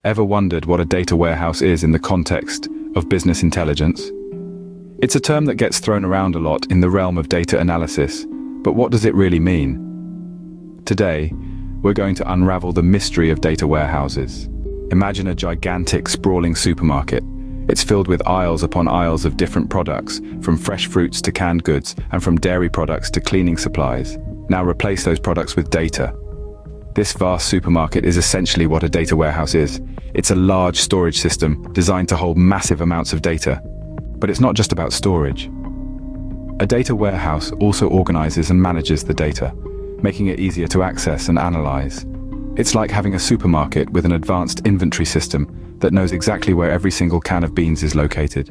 Ever wondered what a data warehouse is in the context of business intelligence? It's a term that gets thrown around a lot in the realm of data analysis, but what does it really mean? Today, we're going to unravel the mystery of data warehouses. Imagine a gigantic, sprawling supermarket. It's filled with aisles upon aisles of different products, from fresh fruits to canned goods, and from dairy products to cleaning supplies. Now replace those products with data. This vast supermarket is essentially what a data warehouse is. It's a large storage system designed to hold massive amounts of data. But it's not just about storage. A data warehouse also organizes and manages the data, making it easier to access and analyze. It's like having a supermarket with an advanced inventory system that knows exactly where every single can of beans is located.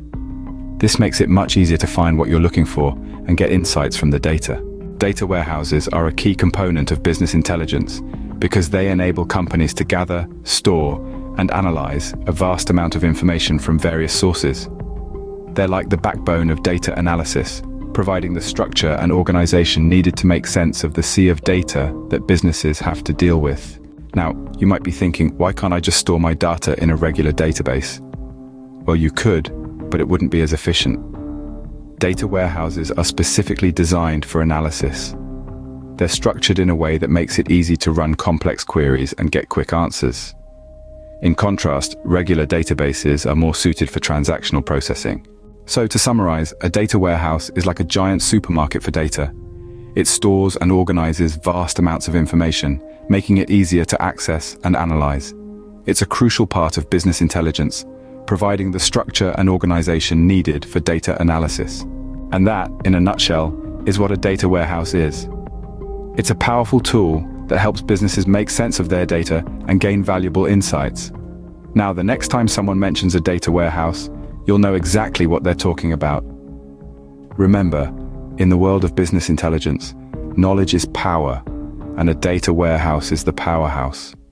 This makes it much easier to find what you're looking for and get insights from the data. Data warehouses are a key component of business intelligence because they enable companies to gather, store, and analyze a vast amount of information from various sources. They're like the backbone of data analysis, providing the structure and organization needed to make sense of the sea of data that businesses have to deal with. Now, you might be thinking, why can't I just store my data in a regular database? Well, you could, but it wouldn't be as efficient. Data warehouses are specifically designed for analysis. They're structured in a way that makes it easy to run complex queries and get quick answers. In contrast, regular databases are more suited for transactional processing. So to summarize, a data warehouse is like a giant supermarket for data. It stores and organizes vast amounts of information, making it easier to access and analyze. It's a crucial part of business intelligence, providing the structure and organization needed for data analysis. And that, in a nutshell, is what a data warehouse is. It's a powerful tool that helps businesses make sense of their data and gain valuable insights. Now, the next time someone mentions a data warehouse, you'll know exactly what they're talking about. Remember, in the world of business intelligence, knowledge is power, and a data warehouse is the powerhouse.